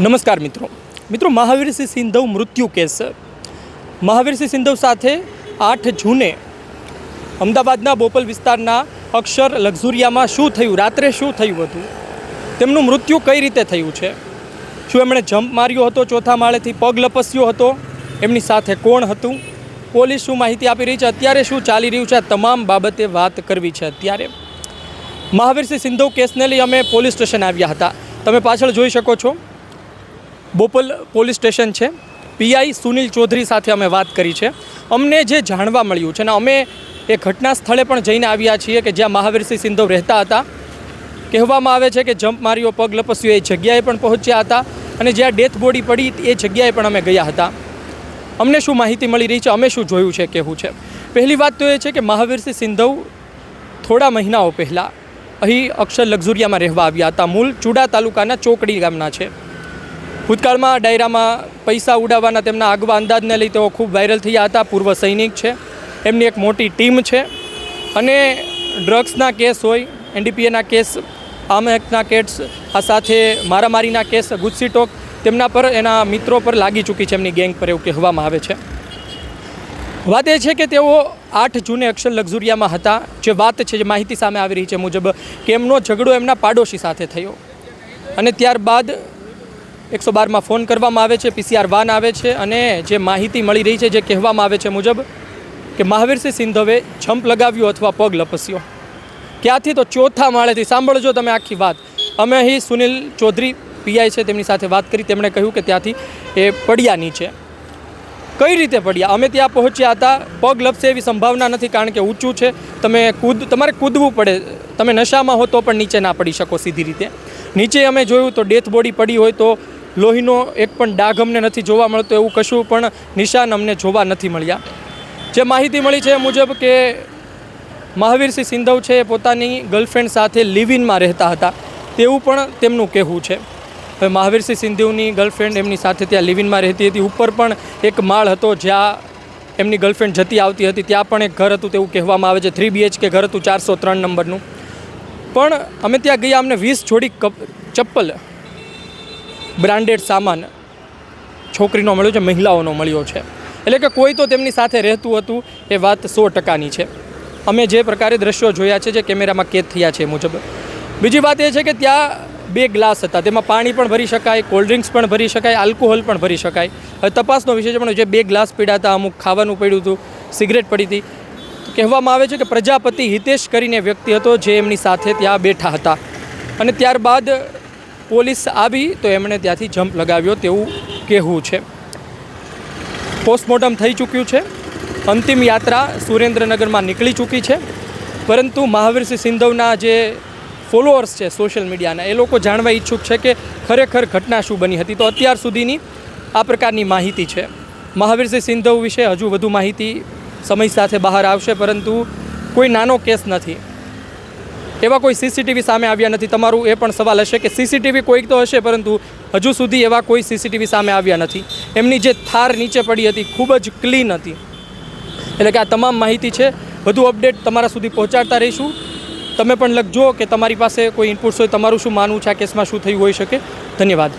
નમસ્કાર મિત્રો મહાવીરસિંહ સિંધવ મૃત્યુ કેસ મહાવીરસિંહ સિંધવ સાથે 8 જૂને અમદાવાદના બોપલ વિસ્તારના અક્ષર લક્ઝુરિયામાં શું થયું, રાત્રે શું થયું હતું, તેમનું મૃત્યુ કઈ રીતે થયું છે, શું એમણે જમ્પ માર્યો હતો, ચોથા માળેથી પગ લપસ્યો હતો, એમની સાથે કોણ હતું, પોલીસ શું માહિતી આપી રહી છે, અત્યારે શું ચાલી રહ્યું છે, આ તમામ બાબતે વાત કરવી છે। અત્યારે મહાવીરસિંહ સિંધવ કેસને લઈ અમે પોલીસ સ્ટેશન આવ્યા હતા। તમે પાછળ જોઈ શકો છો બોપલ પોલીસ સ્ટેશન છે। પીઆઈ સુનિલ ચૌધરી સાથે અમે વાત કરી છે। અમને જે જાણવા મળ્યું છે ને અમે એ ઘટના સ્થળે પણ જઈને આવ્યા છીએ કે જ્યાં મહાવીરસિંહ સિંધવ રહેતા હતા। કહેવામાં આવે છે કે જમ્પ માર્યો, પગ લપસ્યો એ જગ્યાએ પણ પહોંચ્યા હતા અને જ્યાં ડેથ બોડી પડી એ જગ્યાએ પણ અમે ગયા હતા। અમને શું માહિતી મળી રહી છે, અમે શું જોયું છે, કહેવું છે। પહેલી વાત તો એ છે કે મહાવીરસિંહ સિંધવ થોડા મહિનાઓ પહેલાં અહીં અક્ષર લક્ઝુરિયામાં રહેવા આવ્યા હતા। મૂળ ચુડા તાલુકાના ચોકડી ગામના છે। ભૂતકાળમાં ડાયરામાં પૈસા ઉડાવવાના તેમના આગવા અંદાજને લઈ તેઓ ખૂબ વાયરલ થયા હતા। પૂર્વ સૈનિક છે, એમની એક મોટી ટીમ છે અને ડ્રગ્સના કેસ હોય, એનડીપીએના કેસ, આમના કેસ, આ સાથે મારામારીના કેસ, ગુસ્સીટોક તેમના પર, એના મિત્રો પર લાગી ચૂકી છે, એમની ગેંગ પર, એવું કહેવામાં આવે છે। વાત એ છે કે તેઓ 8 જૂને અક્ષર લક્ઝુરિયામાં હતા। જે વાત છે, જે માહિતી સામે આવી રહી છે મુજબ કે એમનો ઝઘડો એમના પાડોશી સાથે થયો અને ત્યારબાદ 112માં ફોન કરવામાં આવે છે, પીસીઆર વાન આવે છે અને જે માહિતી મળી રહી છે, જે કહેવામાં આવે છે મુજબ કે મહાવીરસિંહ સિંધવે જમ્પ લગાવ્યો અથવા પગ લપસ્યો। ક્યાંથી? તો ચોથા માળેથી। સાંભળજો તમે આખી વાત। અમે અહીં સુનિલ ચૌધરી પીઆઈ છે તેમની સાથે વાત કરી, તેમણે કહ્યું કે ત્યાંથી એ પડ્યા નીચે। કઈ રીતે પડ્યા? અમે ત્યાં પહોંચ્યા હતા, પગ લપસે એવી સંભાવના નથી કારણ કે ઊંચું છે, તમારે કૂદવું પડે, તમે નશામાં હો તો પણ નીચે ના પડી શકો સીધી રીતે। નીચે અમે જોયું તો ડેથ બોડી પડી હોય તો લોહીનો એક પણ ડાઘ અમને નથી જોવા મળતો, એવું કશું પણ નિશાન અમને જોવા નથી મળ્યા। જે માહિતી મળી છે એ મુજબ કે મહાવીરસિંહ સિંધવ છે એ પોતાની ગર્લફ્રેન્ડ સાથે લિવ ઇનમાં રહેતા હતા તેવું પણ તેમનું કહેવું છે। હવે મહાવીરસિંહ સિંધવની ગર્લફ્રેન્ડ એમની સાથે ત્યાં લિવ ઇનમાં રહેતી હતી। ઉપર પણ એક માળ હતો જ્યાં એમની ગર્લફ્રેન્ડ જતી આવતી હતી, ત્યાં પણ એક ઘર હતું તેવું કહેવામાં આવે છે। 3 BHK ઘર હતું, 403 નંબરનું। પણ અમે ત્યાં ગયા, અમને 20 જોડી ચપ્પલ, બ્રાન્ડેડ સામાન છોકરીનો મળ્યો છે, મહિલાઓનો મળ્યો છે, એટલે કે કોઈ તો તેમની સાથે રહેતું હતું, એ વાત 100%ની છે। અમે જે પ્રકારે દ્રશ્યો જોયા છે, જે કેમેરામાં કેદ થયા છે એ મુજબ। બીજી વાત એ છે કે ત્યાં 2 ગ્લાસ હતા, તેમાં પાણી પણ ભરી શકાય, કોલ્ડ ડ્રિંક્સ પણ ભરી શકાય, આલ્કોહોલ પણ ભરી શકાય। હવે તપાસનો વિષય છે, પણ જે 2 ગ્લાસ પીડા હતા, અમુક ખાવાનું પડ્યું હતું, સિગરેટ પડી હતી। કહેવામાં આવે છે કે પ્રજાપતિ હિતેશ કરીને વ્યક્તિ હતો જે એમની સાથે ત્યાં બેઠા હતા અને ત્યારબાદ પોલીસ આવી તો એમણે ત્યાંથી જમ્પ લગાવ્યો તેવું કહેવું છે। પોસ્ટમોર્ટમ થઈ ચૂક્યું છે, અંતિમ યાત્રા સુરેન્દ્રનગરમાં નીકળી ચૂકી છે, પરંતુ મહાવીરસિંહ સિંધવના જે ફોલોઅર્સ છે સોશિયલ મીડિયાના, એ લોકો જાણવા ઈચ્છુક છે કે ખરેખર ઘટના શું બની હતી। તો અત્યાર સુધીની આ પ્રકારની માહિતી છે। મહાવીરસિંહ સિંધવ વિશે હજુ વધુ માહિતી સમય સાથે બહાર આવશે, પરંતુ કોઈ નાનો કેસ નથી, એવા કોઈ સીસીટીવી સામે આવ્યા નથી। તમારું એ પણ સવાલ હશે કે સીસીટીવી કોઈક તો હશે, પરંતુ હજુ સુધી એવા કોઈ સીસીટીવી સામે આવ્યા નથી। એમની જે થાર નીચે પડી હતી ખૂબ જ ક્લીન હતી। એટલે કે આ તમામ માહિતી છે, વધુ અપડેટ તમારા સુધી પહોંચાડતા રહીશું। તમે પણ લખજો કે તમારી પાસે કોઈ ઇનપુટ્સ હોય, તમારું શું માનવું છે આ કેસમાં શું થયું હોઈ શકે। ધન્યવાદ।